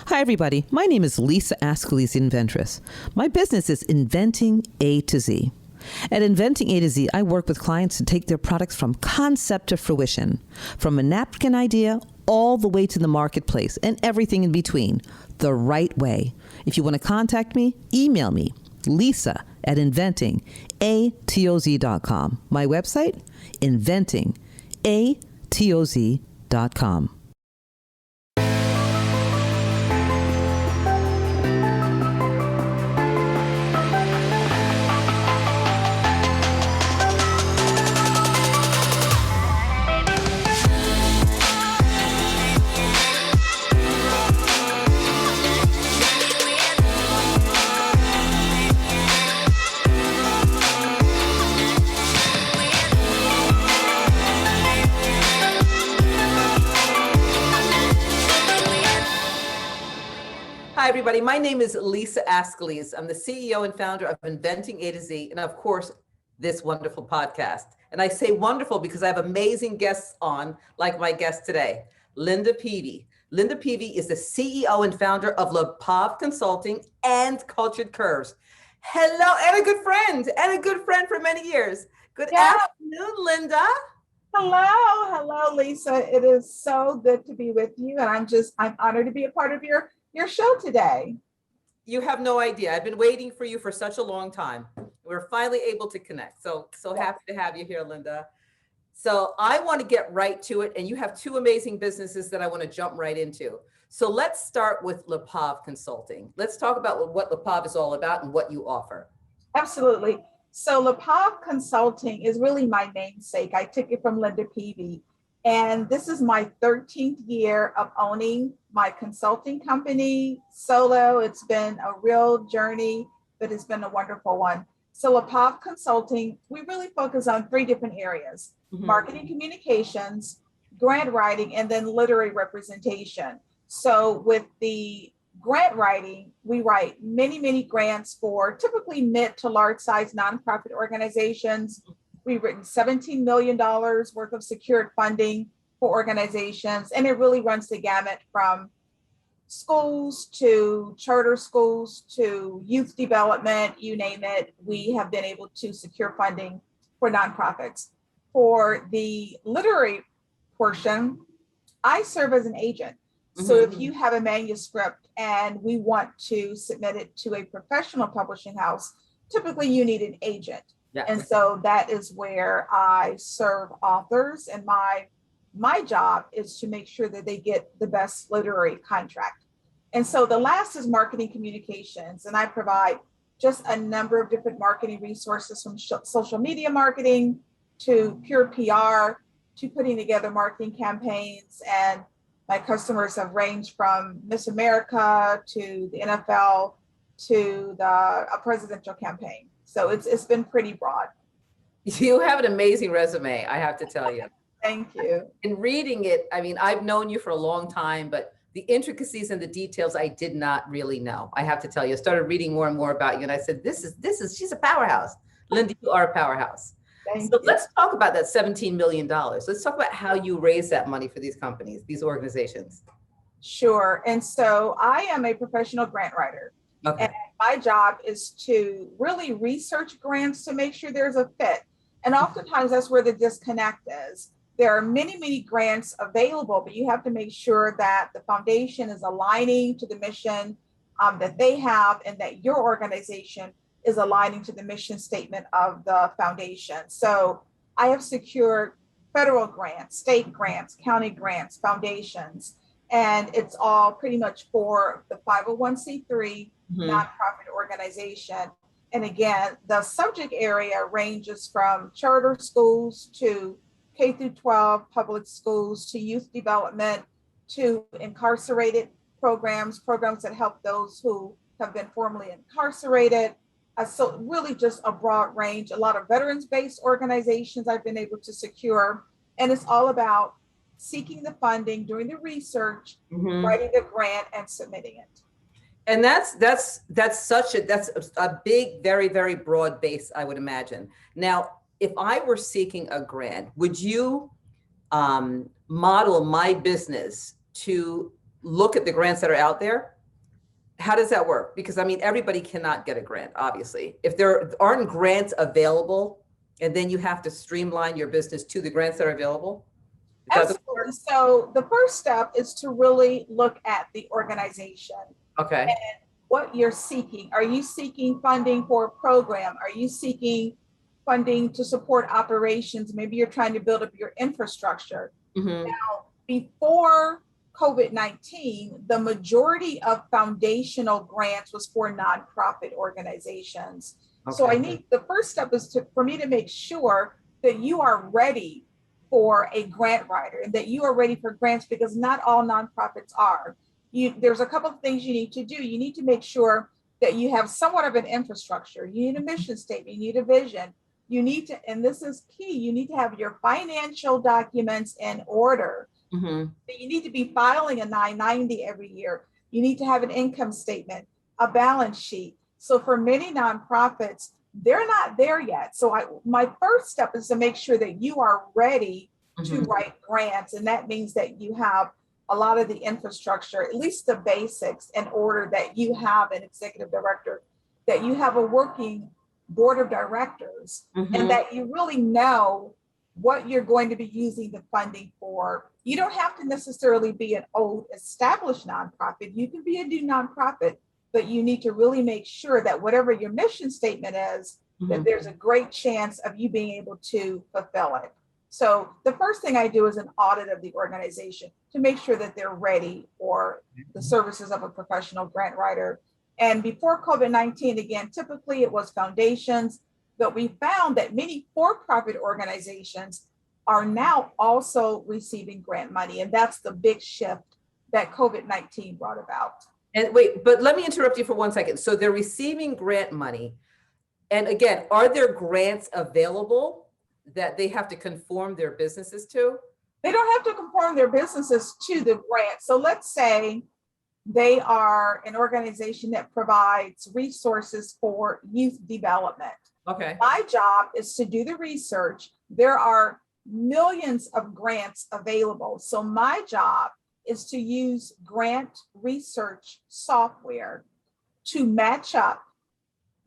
Hi, everybody. My name is Lisa Ascalise, the inventress. My business is Inventing A to Z. At Inventing A to Z, I work with clients to take their products from concept to fruition, from a napkin idea all the way to the marketplace and everything in between, the right way. If you want to contact me, email me, lisa@inventingatoz.com. My website, inventingatoz.com. Hi, everybody. My name is Lisa Ascalise. I'm the CEO and founder of Inventing A to Z, and of course, this wonderful podcast. And I say wonderful because I have amazing guests on, like my guest today, Linda Peavy. Linda Peavy is the CEO and founder of LiPav Consulting and Cultured Curves. Hello, and a good friend for many years. Good afternoon, Linda. Hello, Lisa. It is so good to be with you, and I'm honored to be a part of your show today. You have no idea. I've been waiting for you for such a long time. We're finally able to connect. So happy to have you here, Linda. So I want to get right to it. And you have two amazing businesses that I want to jump right into. So let's start with LiPav Consulting. Let's talk about what LiPav is all about and what you offer. Absolutely. So LiPav Consulting is really my namesake. I took it from Linda Peavy. And this is my 13th year of owning my consulting company solo. It's been a real journey, but it's been a wonderful one. So LiPav Consulting, we really focus on three different areas: marketing communications, grant writing, and then literary representation. So with the grant writing, we write many grants for typically mid to large size nonprofit organizations. We've written $17 million worth of secured funding for organizations, and it really runs the gamut from schools to charter schools to youth development, you name it. We have been able to secure funding for nonprofits. For the literary portion, I serve as an agent. So if you have a manuscript and we want to submit it to a professional publishing house, typically you need an agent. Yeah. And so that is where I serve authors, and my job is to make sure that they get the best literary contract. And so the last is marketing communications, and I provide just a number of different marketing resources, from social media marketing to pure PR to putting together marketing campaigns. And my customers have ranged from Miss America to the NFL to a presidential campaign. So it's been pretty broad. You have an amazing resume, I have to tell you. Thank you. In reading it, I mean, I've known you for a long time, but the intricacies and the details I did not really know. I have to tell you, I started reading more and more about you, and I said, she's a powerhouse. Linda, you are a powerhouse. Thank you. Let's talk about that $17 million. Let's talk about how you raise that money for these companies, these organizations. Sure. And so I am a professional grant writer. Okay. And my job is to really research grants to make sure there's a fit. And oftentimes that's where the disconnect is. There are many grants available, but you have to make sure that the foundation is aligning to the mission that they have, and that your organization is aligning to the mission statement of the foundation. So I have secured federal grants, state grants, county grants, foundations, and it's all pretty much for the 501c3 nonprofit organization. And again, the subject area ranges from charter schools to K through 12 public schools to youth development to incarcerated programs that help those who have been formerly incarcerated. So really just a broad range, a lot of veterans-based organizations I've been able to secure. And it's all about seeking the funding, doing the research, writing the grant, and submitting it. And that's a big, very, very broad base, I would imagine. Now, if I were seeking a grant, would you model my business to look at the grants that are out there? How does that work? Because I mean, everybody cannot get a grant, obviously. If there aren't grants available, and then you have to streamline your business to the grants that are available. Absolutely. So the first step is to really look at the organization. Okay. And what you're seeking. Are you seeking funding for a program? Are you seeking funding to support operations? Maybe you're trying to build up your infrastructure. Mm-hmm. Now, before COVID-19, the majority of foundational grants was for nonprofit organizations. Okay. So the first step is for me to make sure that you are ready for a grant writer and that you are ready for grants, because not all nonprofits are. There's a couple of things you need to do. You need to make sure that you have somewhat of an infrastructure. You need a mission statement, you need a vision. You need to, and this is key, you need to have your financial documents in order. Mm-hmm. You need to be filing a 990 every year. You need to have an income statement, a balance sheet. So for many nonprofits, they're not there yet. So my first step is to make sure that you are ready to write grants. And that means that you have a lot of the infrastructure, at least the basics, in order, that you have an executive director, that you have a working board of directors, and that you really know what you're going to be using the funding for. You don't have to necessarily be an old established nonprofit. You can be a new nonprofit, but you need to really make sure that whatever your mission statement is, that there's a great chance of you being able to fulfill it. So the first thing I do is an audit of the organization to make sure that they're ready for the services of a professional grant writer. And before COVID-19, again, typically it was foundations, but we found that many for-profit organizations are now also receiving grant money. And that's the big shift that COVID-19 brought about. And wait, but let me interrupt you for 1 second. So they're receiving grant money. And again, are there grants available that they have to conform their businesses to? They don't have to conform their businesses to the grant. So let's say they are an organization that provides resources for youth development. Okay. My job is to do the research. There are millions of grants available. So my job is to use grant research software to match up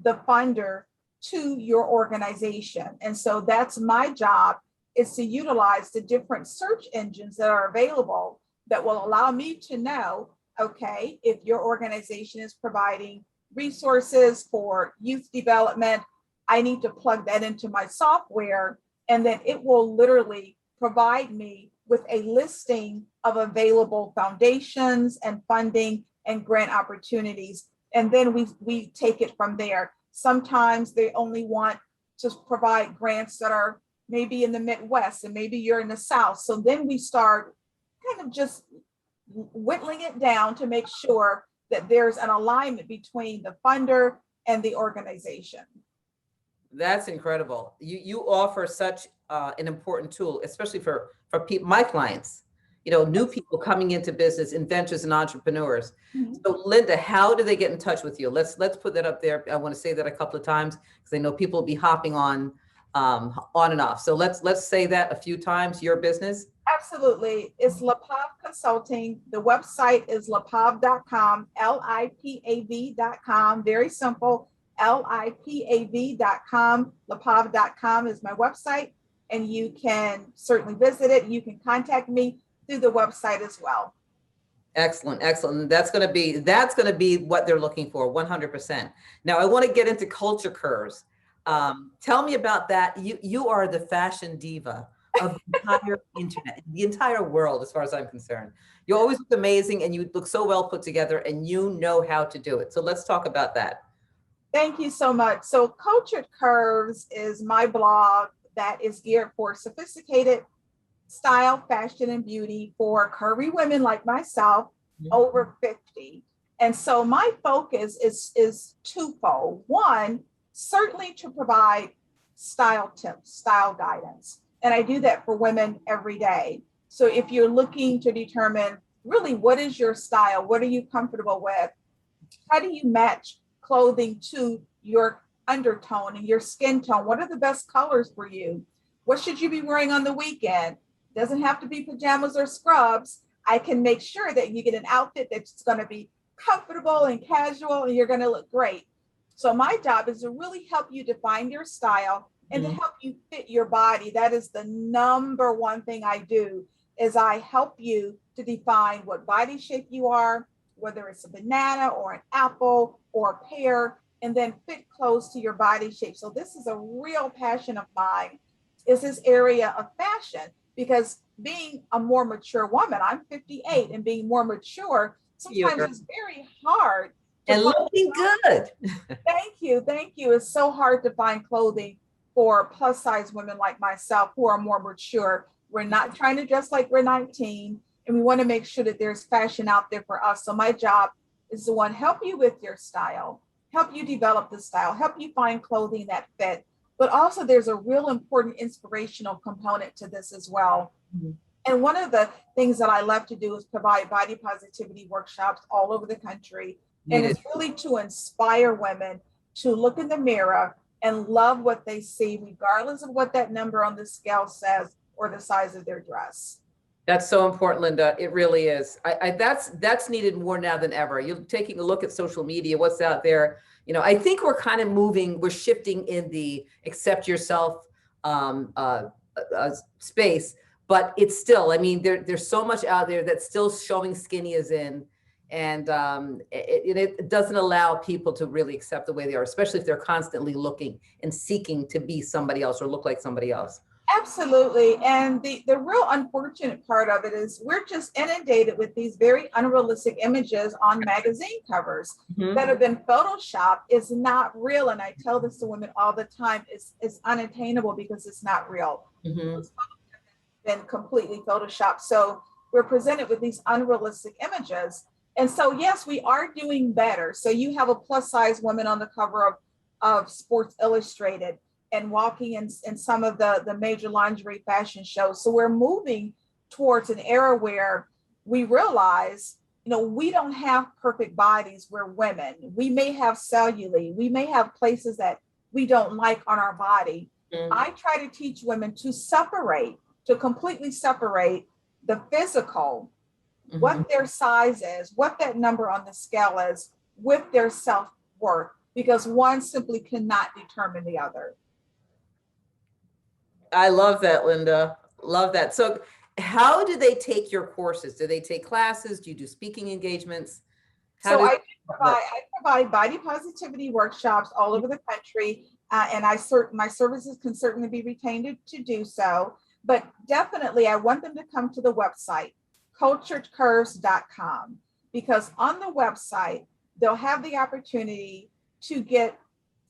the funder to your organization. And so that's my job, is to utilize the different search engines that are available that will allow me to know, okay, if your organization is providing resources for youth development, I need to plug that into my software, and then it will literally provide me with a listing of available foundations and funding and grant opportunities. And then we take it from there. Sometimes they only want to provide grants that are maybe in the Midwest, and maybe you're in the South. So then we start kind of just whittling it down to make sure that there's an alignment between the funder and the organization. That's incredible. You offer such an important tool, especially for my clients, new people coming into business, inventors and entrepreneurs. So Linda, how do they get in touch with you? Let's put that up there. I want to say that a couple of times because I know people will be hopping on and off. So let's say that a few times, your business. Absolutely. It's LiPav Consulting. The website is lipav.com, LIPAV.com. Very simple, LIPAV.com. LiPav.com is my website, and you can certainly visit it. You can contact me through the website as well. Excellent, excellent. That's going to be what they're looking for, 100%. Now I want to get into culture curves. Tell me about that. You are the fashion diva of the entire internet, the entire world, as far as I'm concerned. You always look amazing, and you look so well put together, and you know how to do it. So let's talk about that. Thank you so much. So Cultured Curves is my blog that is geared for sophisticated style, fashion, and beauty for curvy women like myself, over 50. And so my focus is twofold. One, certainly to provide style tips, style guidance. And I do that for women every day. So if you're looking to determine really what is your style, what are you comfortable with, how do you match clothing to your undertone and your skin tone, what are the best colors for you, what should you be wearing on the weekend? Doesn't have to be pajamas or scrubs. I can make sure that you get an outfit that's going to be comfortable and casual, and you're going to look great. So my job is to really help you define your style and to help you fit your body. That is the number one thing I do, is I help you to define what body shape you are, whether it's a banana or an apple or a pear, and then fit clothes to your body shape. So this is a real passion of mine, is this area of fashion, because being a more mature woman, I'm 58, and being more mature, sometimes it's very hard. And looking good. Thank you. Thank you. It's so hard to find clothing for plus size women like myself who are more mature. We're not trying to dress like we're 19, and we want to make sure that there's fashion out there for us. So my job is to help you with your style, help you develop the style, help you find clothing that fit. But also there's a real important inspirational component to this as well. And one of the things that I love to do is provide body positivity workshops all over the country. And it's really to inspire women to look in the mirror and love what they see, regardless of what that number on the scale says or the size of their dress. That's so important, Linda. It really is. That's needed more now than ever. You're taking a look at social media, what's out there. You know, I think we're kind of we're shifting in the accept yourself space, but it's still, I mean, there's so much out there that's still showing skinny as in, and it doesn't allow people to really accept the way they are, especially if they're constantly looking and seeking to be somebody else or look like somebody else. Absolutely. And the real unfortunate part of it is we're just inundated with these very unrealistic images on magazine covers that have been photoshopped. It's not real. And I tell this to women all the time, it's unattainable because it's not real. It's been completely photoshopped. So we're presented with these unrealistic images. And so, yes, we are doing better. So you have a plus size woman on the cover of Sports Illustrated and walking in some of the major lingerie fashion shows. So we're moving towards an era where we realize, you know, we don't have perfect bodies. We're women. We may have cellulite. We may have places that we don't like on our body. I try to teach women to completely separate the physical, what their size is, what that number on the scale is, with their self-worth, because one simply cannot determine the other. I love that, Linda. Love that. So how do they take your courses? Do they take classes? Do you do speaking engagements? I provide body positivity workshops all over the country, and my services can certainly be retained to do so. But definitely, I want them to come to the website, culturedcurves.com, because on the website, they'll have the opportunity to get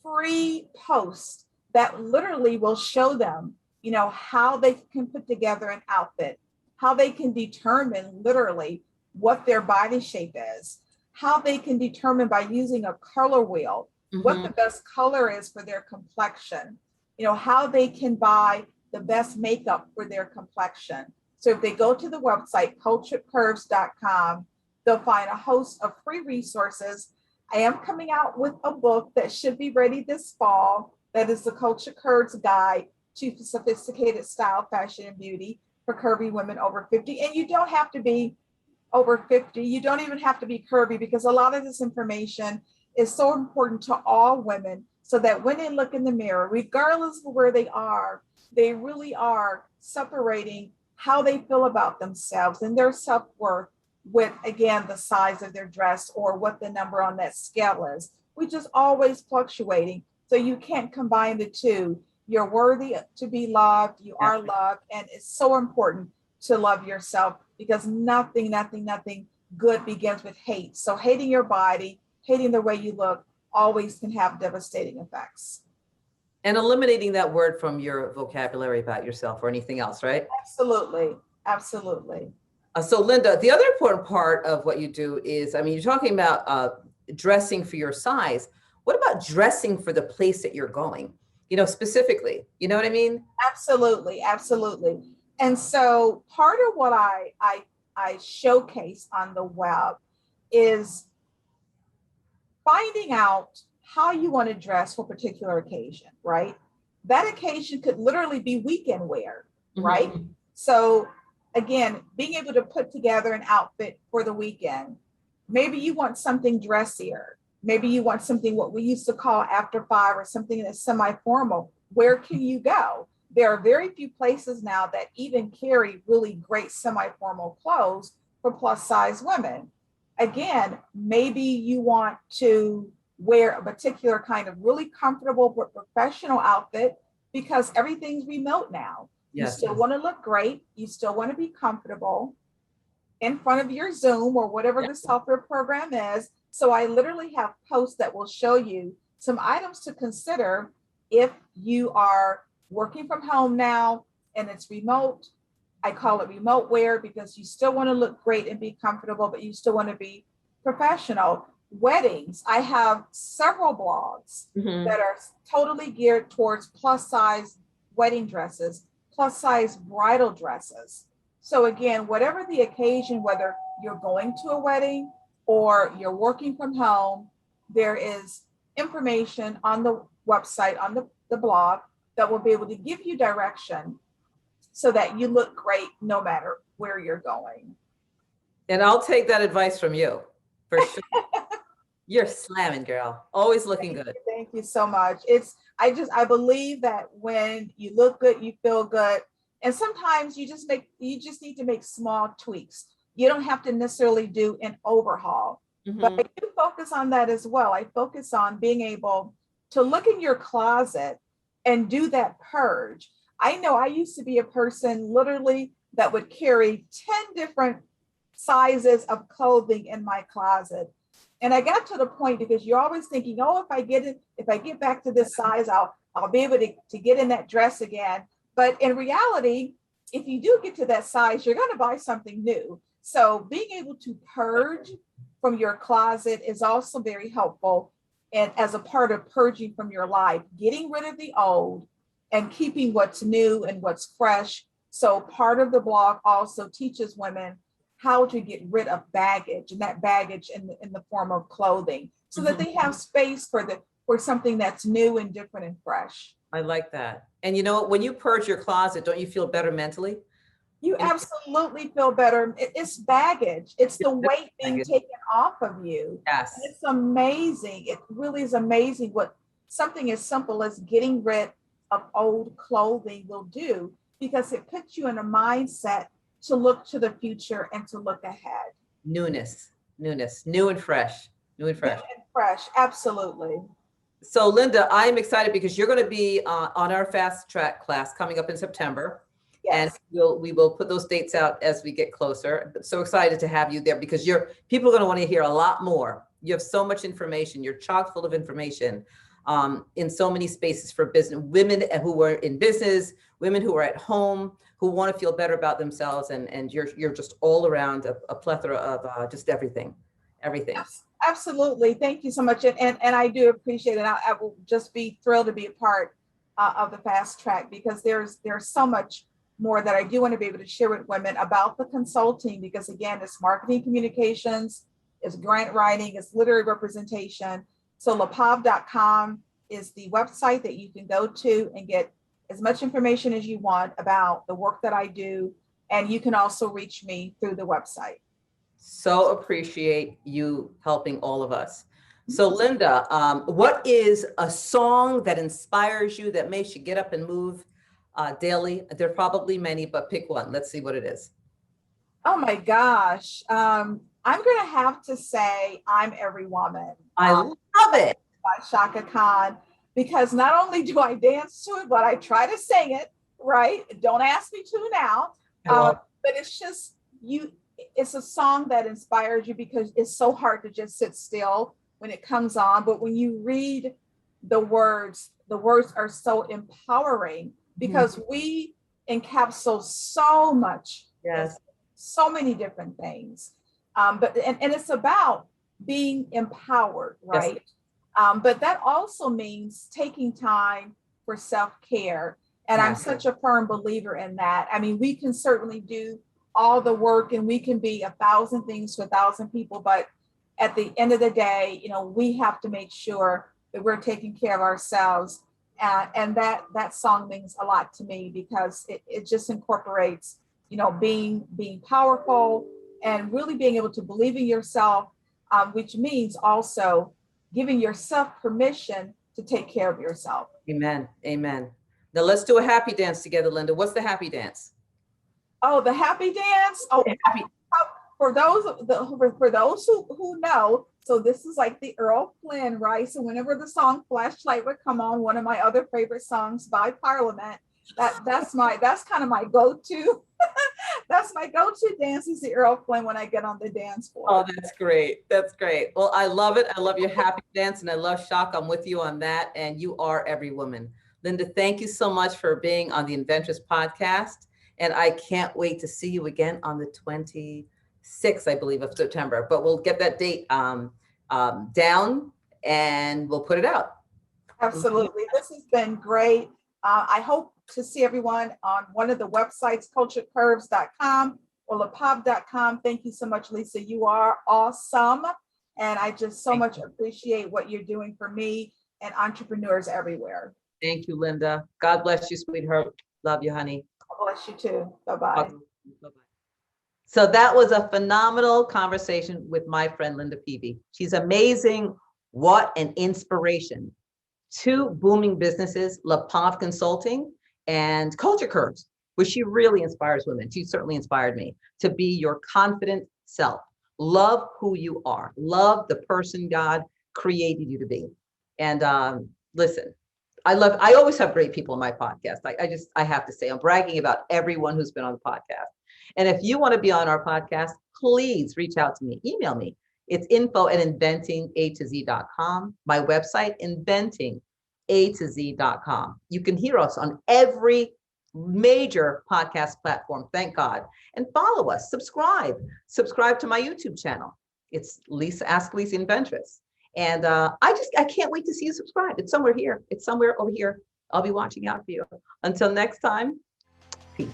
free posts that literally will show them, you know, how they can put together an outfit, how they can determine literally what their body shape is, how they can determine by using a color wheel what the best color is for their complexion, you know, how they can buy the best makeup for their complexion. So if they go to the website, culturedcurves.com, they'll find a host of free resources. I am coming out with a book that should be ready this fall. That is the Cultured Curves Guide to Sophisticated Style, Fashion, and Beauty for Curvy Women over 50. And you don't have to be over 50. You don't even have to be curvy, because a lot of this information is so important to all women, so that when they look in the mirror, regardless of where they are, they really are separating how they feel about themselves and their self-worth with, again, the size of their dress or what the number on that scale is, which is always fluctuating. So you can't combine the two. You're worthy to be loved. You are loved. And it's so important to love yourself, because nothing good begins with hate. So hating your body, hating the way you look, always can have devastating effects. And eliminating that word from your vocabulary about yourself or anything else, right? Absolutely. Absolutely. So Linda, the other important part of what you do is, I mean, you're talking about dressing for your size. What about dressing for the place that you're going? You know, specifically, you know what I mean? Absolutely. Absolutely. And so part of what I showcase on the web is finding out how you want to dress for a particular occasion, right? That occasion could literally be weekend wear, right? So again, being able to put together an outfit for the weekend, Maybe you want something dressier. Maybe you want something what we used to call after five or something that's semi-formal. Where can you go? There are very few places now that even carry really great semi-formal clothes for plus size women. Again, maybe you want to wear a particular kind of really comfortable but professional outfit because everything's remote now. Yes. You still want to look great. You still want to be comfortable in front of your Zoom or whatever the software program is. So I literally have posts that will show you some items to consider if you are working from home now and it's remote. I call it remote wear because you still want to look great and be comfortable, but you still want to be professional. Weddings, I have several blogs that are totally geared towards plus size wedding dresses, plus size bridal dresses. So again, whatever the occasion, whether you're going to a wedding or you're working from home, there is information on the website, on the blog, that will be able to give you direction so that you look great no matter where you're going. And I'll take that advice from you, for sure. You're slamming, girl. Always looking good. Thank you so much. I believe that when you look good, you feel good. And sometimes you just need to make small tweaks. You don't have to necessarily do an overhaul, but I do focus on that as well. I focus on being able to look in your closet and do that purge. I know I used to be a person literally that would carry 10 different sizes of clothing in my closet. And I got to the point because you're always thinking, oh, if I get back to this size, I'll be able to get in that dress again. But in reality, if you do get to that size, you're going to buy something new. So being able to purge from your closet is also very helpful. And as a part of purging from your life, getting rid of the old and keeping what's new and what's fresh. So part of the blog also teaches women how to get rid of baggage, and that baggage in the form of clothing, so that they have space for something that's new and different and fresh. I like that. And you know what, when you purge your closet, don't you feel better mentally? You absolutely feel better. It's baggage. It's the weight being taken off of you. Yes. And it's amazing. It really is amazing what something as simple as getting rid of old clothing will do, because it puts you in a mindset to look to the future and to look ahead. Newness, new and fresh, New and fresh, absolutely. So Linda, I am excited because you're going to be on our fast track class coming up in September. Yes. And we will put those dates out as we get closer. So excited to have you there because people are going to want to hear a lot more. You have so much information. You're chock full of information in so many spaces for business, women who are in business, women who are at home, who want to feel better about themselves. And you're just all around a plethora of just everything. Yes, absolutely. Thank you so much. And I do appreciate it. I will just be thrilled to be a part of the fast track, because there's so much more that I do want to be able to share with women about the consulting, because again, it's marketing communications, it's grant writing, it's literary representation. So LiPav.com is the website that you can go to and get as much information as you want about the work that I do. And you can also reach me through the website. So appreciate you helping all of us. So Linda, what is a song that inspires you, that makes you get up and move daily? There are probably many, but pick one. Let's see what it is. Oh my gosh. I'm going to have to say I'm Every Woman. I love it. By Shaka Khan, because not only do I dance to it, but I try to sing it, right? Don't ask me to now. But it's just it's a song that inspires you because it's so hard to just sit still when it comes on. But when you read the words are so empowering, because we encapsulate so much, so many different things. But it's about being empowered, right? Yes. But that also means taking time for self-care. And I'm such a firm believer in that. I mean, we can certainly do all the work and we can be 1,000 things to 1,000 people, but at the end of the day, we have to make sure that we're taking care of ourselves. And that song means a lot to me, because it just incorporates, being powerful and really being able to believe in yourself which means also giving yourself permission to take care of yourself. Amen. Amen. Now let's do a happy dance together, Linda. What's the happy dance? Oh, the happy dance. Oh, Happy. for those who know, so this is like the Earl Flynn, right? So whenever the song Flashlight would come on, one of my other favorite songs by Parliament, that's kind of my go-to. That's my go-to dance is the Earl Flynn when I get on the dance floor. Oh, that's great. That's great. Well, I love it. I love your happy dance and I love Shock. I'm with you on that. And you are every woman. Linda, thank you so much for being on the Inventress podcast. And I can't wait to see you again on the 26th, I believe, of September. But we'll get that date down and we'll put it out. Absolutely. This has been great. I hope to see everyone on one of the websites, culturecurves.com or LiPav.com. Thank you so much, Lisa. You are awesome. And I just so much appreciate what you're doing for me and entrepreneurs everywhere. Thank you, Linda. God bless you, sweetheart. Love you, honey. God bless you too. Bye-bye. Bye-bye. So that was a phenomenal conversation with my friend, Linda Peavy. She's amazing. What an inspiration. Two booming businesses, LiPav Consulting and Culture Curves, where she really inspires women. She certainly inspired me to be your confident self. Love who you are. Love the person God created you to be. And listen, I always have great people on my podcast. I have to say, I'm bragging about everyone who's been on the podcast. And if you want to be on our podcast, please reach out to me, email me. It's info@inventingatoz.com. My website, inventingatoz.com. You can hear us on every major podcast platform, thank God. And follow us, subscribe to my YouTube channel. It's Lisa Ask Lisa Inventress. And I can't wait to see you subscribe. It's somewhere here. It's somewhere over here. I'll be watching out for you. Until next time, peace.